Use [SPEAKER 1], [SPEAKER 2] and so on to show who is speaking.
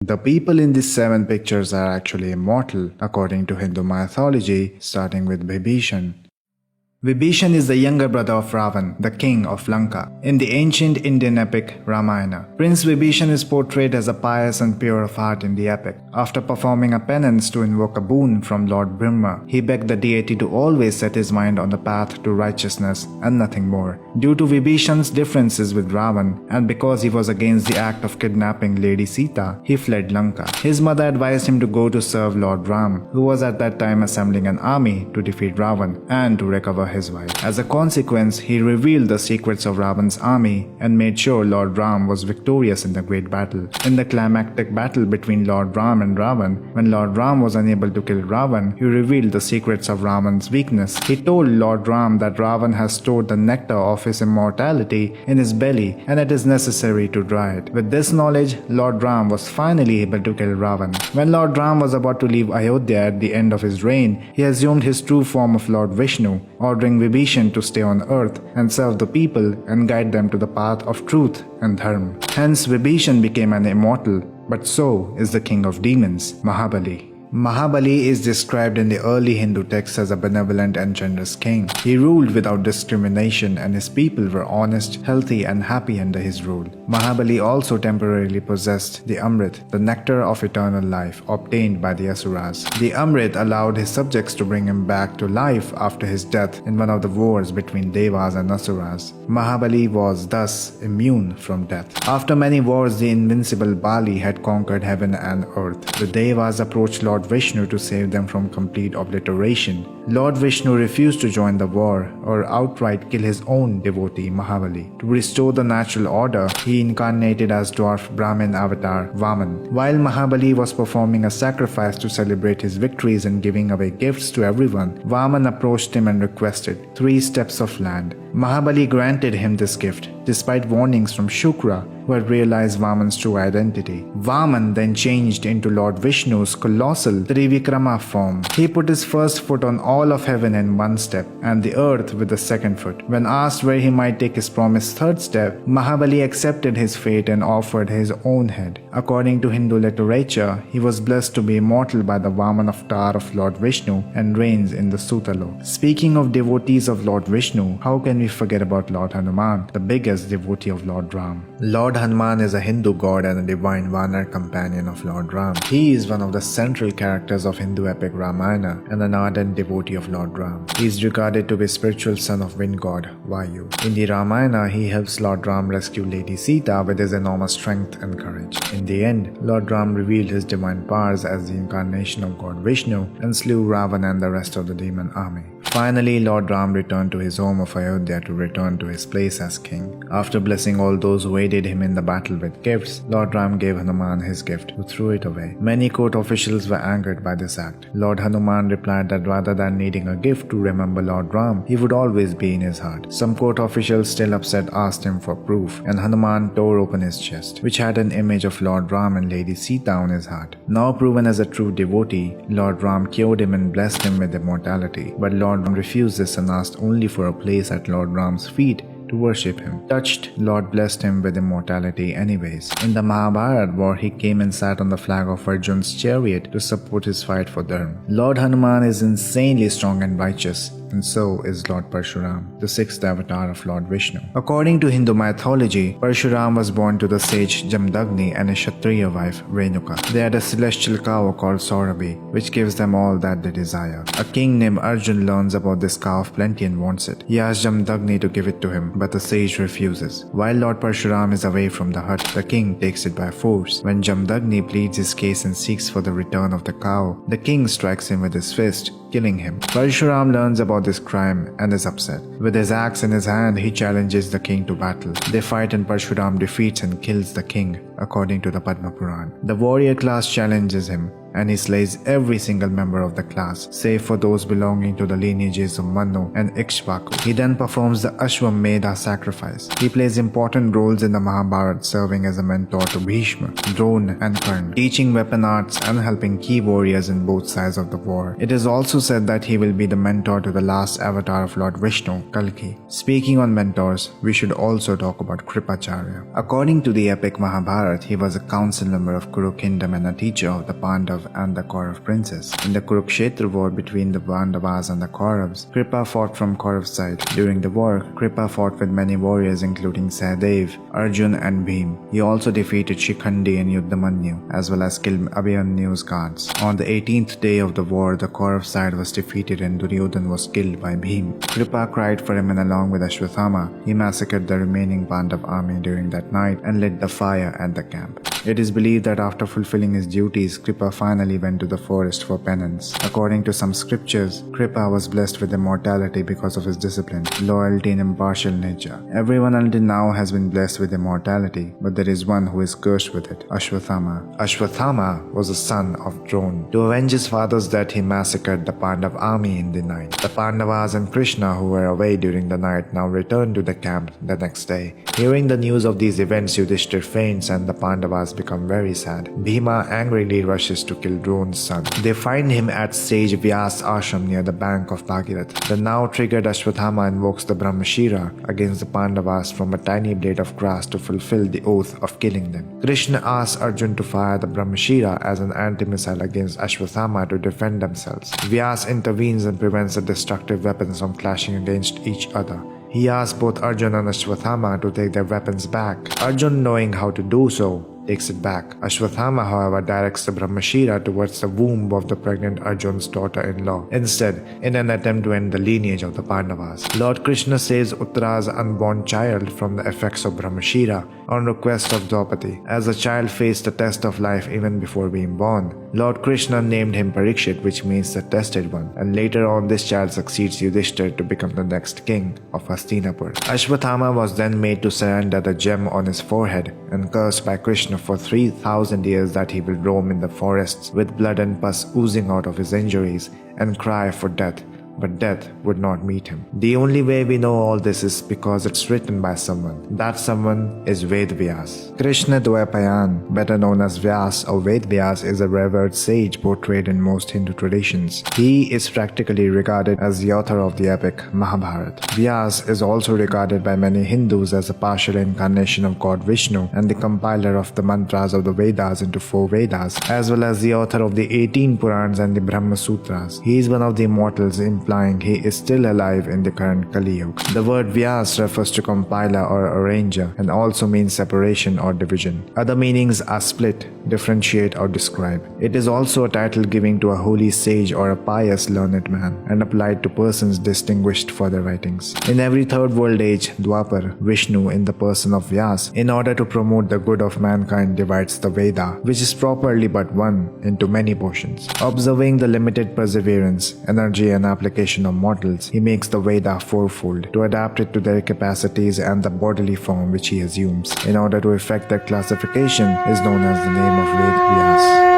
[SPEAKER 1] The people in these 7 pictures are actually immortal according to Hindu mythology, starting with Vibhishan. Vibhishan is the younger brother of Ravan, the king of Lanka. In the ancient Indian epic Ramayana, Prince Vibhishan is portrayed as a pious and pure of heart in the epic. After performing a penance to invoke a boon from Lord Brahma, he begged the deity to always set his mind on the path to righteousness and nothing more. Due to Vibhishan's differences with Ravan, and because he was against the act of kidnapping Lady Sita, he fled Lanka. His mother advised him to go to serve Lord Ram, who was at that time assembling an army to defeat Ravan and to recover his wife. As a consequence, he revealed the secrets of Ravan's army and made sure Lord Ram was victorious in the great battle. In the climactic battle between Lord Ram and Ravan, when Lord Ram was unable to kill Ravan, he revealed the secrets of Ravan's weakness. He told Lord Ram that Ravan has stored the nectar of his immortality in his belly and it is necessary to dry it. With this knowledge, Lord Ram was finally able to kill Ravan. When Lord Ram was about to leave Ayodhya at the end of his reign, he assumed his true form of Lord Vishnu, ordering Vibhishan to stay on earth and serve the people and guide them to the path of truth and dharma. Hence, Vibhishan became an immortal, but so is the king of demons, Mahabali. Mahabali is described in the early Hindu texts as a benevolent and generous king. He ruled without discrimination and his people were honest, healthy and happy under his rule. Mahabali also temporarily possessed the Amrit, the nectar of eternal life obtained by the Asuras. The Amrit allowed his subjects to bring him back to life after his death in one of the wars between Devas and Asuras. Mahabali was thus immune from death. After many wars, the invincible Bali had conquered heaven and earth. The Devas approached Lord Vishnu to save them from complete obliteration. Lord Vishnu refused to join the war or outright kill his own devotee Mahabali. To restore the natural order, he incarnated as dwarf Brahmin avatar Vaman. While Mahabali was performing a sacrifice to celebrate his victories and giving away gifts to everyone, Vaman approached him and requested 3 steps of land. Mahabali granted him this gift, despite warnings from Shukra, who had realized Vaman's true identity. Vaman then changed into Lord Vishnu's colossal Trivikrama form. He put his first foot on all of heaven in 1 step, and the earth with the 2nd foot. When asked where he might take his promised 3rd step, Mahabali accepted his fate and offered his own head. According to Hindu literature, he was blessed to be immortal by the Vaman avatar of Lord Vishnu and reigns in the Sutalo. Speaking of devotees of Lord Vishnu, how can we forget about Lord Hanuman, the biggest devotee of Lord Ram? Lord Hanuman is a Hindu god and a divine Vanar companion of Lord Ram. He is one of the central characters of Hindu epic Ramayana and an ardent devotee of Lord Ram. He is regarded to be spiritual son of wind god Vayu. In the Ramayana, he helps Lord Ram rescue Lady Sita with his enormous strength and courage. In the end, Lord Ram revealed his divine powers as the incarnation of God Vishnu and slew Ravan and the rest of the demon army. Finally, Lord Ram returned to his home of Ayodhya to return to his place as king. After blessing all those who aided him in the battle with gifts, Lord Ram gave Hanuman his gift, who threw it away. Many court officials were angered by this act. Lord Hanuman replied that rather than needing a gift to remember Lord Ram, he would always be in his heart. Some court officials, still upset, asked him for proof, and Hanuman tore open his chest, which had an image of Lord Ram and Lady Sita on his heart. Now proven as a true devotee, Lord Ram cured him and blessed him with immortality. But Lord Ram refused this and asked only for a place at Lord Ram's feet to worship him. Touched, Lord blessed him with immortality anyways. In the Mahabharata war, he came and sat on the flag of Arjun's chariot to support his fight for Dharma. Lord Hanuman is insanely strong and righteous, and so is Lord Parshuram, the 6th avatar of Lord Vishnu. According to Hindu mythology, Parshuram was born to the sage Jamdagni and his Kshatriya wife Renuka. They had a celestial cow called Saurabhi, which gives them all that they desire. A king named Arjun learns about this cow of plenty and wants it. He asks Jamdagni to give it to him, but the sage refuses. While Lord Parshuram is away from the hut, the king takes it by force. When Jamdagni pleads his case and seeks for the return of the cow, the king strikes him with his fist, killing him. Parshuram learns about this crime and is upset. With his axe in his hand, he challenges the king to battle. They fight and Parshuram defeats and kills the king, according to the Padma Puran. The warrior class challenges him, and he slays every single member of the class, save for those belonging to the lineages of Manu and Ikshvaku. He then performs the Ashwamedha sacrifice. He plays important roles in the Mahabharata, serving as a mentor to Bhishma, Drona and Karna, teaching weapon arts and helping key warriors in both sides of the war. It is also said that he will be the mentor to the last avatar of Lord Vishnu, Kalki. Speaking on mentors, we should also talk about Kripacharya. According to the epic Mahabharata, he was a council member of Kuru kingdom and a teacher of the Pandav and the Kaurav princes. In the Kurukshetra war between the Pandavas and the Kauravas, Kripa fought from Kaurav side. During the war, Kripa fought with many warriors including Sahadev, Arjun and Bhim. He also defeated Shikhandi and Yuddhamanyu, as well as killed Abhimanyu's guards. On the 18th day of the war, the Kaurav side was defeated and Duryodhan was killed by Bhim. Kripa cried for him, and along with Ashwathama, he massacred the remaining Pandav army during that night and lit the fire at the camp. It is believed that after fulfilling his duties, Kripa finally went to the forest for penance. According to some scriptures, Kripa was blessed with immortality because of his discipline, loyalty and impartial nature. Everyone until now has been blessed with immortality, but there is one who is cursed with it, Ashwathama. Ashwathama was a son of Drona. To avenge his father's death, he massacred the Pandav army in the night. The Pandavas and Krishna, who were away during the night, now returned to the camp the next day. Hearing the news of these events, Yudhishthir faints and the Pandavas become very sad. Bhima angrily rushes to kill Drona's son. They find him at sage Vyas ashram near the bank of Bhagirath. The now triggered Ashwathama invokes the Brahmashira against the Pandavas from a tiny blade of grass to fulfill the oath of killing them. Krishna asks Arjun to fire the Brahmashira as an anti-missile against Ashwathama to defend themselves. Vyas intervenes and prevents the destructive weapons from clashing against each other. He asks both Arjun and Ashwathama to take their weapons back. Arjun, knowing how to do so, takes it back. Ashwathama, however, directs the Brahmashira towards the womb of the pregnant Arjun's daughter-in-law, instead, in an attempt to end the lineage of the Pandavas. Lord Krishna saves Uttara's unborn child from the effects of Brahmashira on request of Draupadi. As the child faced the test of life even before being born, Lord Krishna named him Parikshit, which means the tested one, and later on this child succeeds Yudhishthir to become the next king of Hastinapur. Ashwathama was then made to surrender the gem on his forehead and cursed by Krishna for 3,000 years that he will roam in the forests with blood and pus oozing out of his injuries and cry for death. But death would not meet him. The only way we know all this is because it's written by someone. That someone is Vedvyas. Krishna Dwaipayan, better known as Vyas or Vedvyas, is a revered sage portrayed in most Hindu traditions. He is practically regarded as the author of the epic Mahabharata. Vyas is also regarded by many Hindus as a partial incarnation of God Vishnu and the compiler of the mantras of the Vedas into 4 Vedas, as well as the author of the 18 Purans and the Brahma Sutras. He is one of the immortals, implying he is still alive in the current Kali Yuga. The word Vyas refers to compiler or arranger and also means separation or division. Other meanings are split, differentiate or describe. It is also a title given to a holy sage or a pious learned man and applied to persons distinguished for their writings. In every third world age, Dwapar, Vishnu in the person of Vyas, in order to promote the good of mankind, divides the Veda, which is properly but one, into many portions. Observing the limited perseverance, energy and application of mortals, he makes the Veda fourfold to adapt it to their capacities and the bodily form which he assumes. In order to effect their classification is known as the name of Ved Vyas.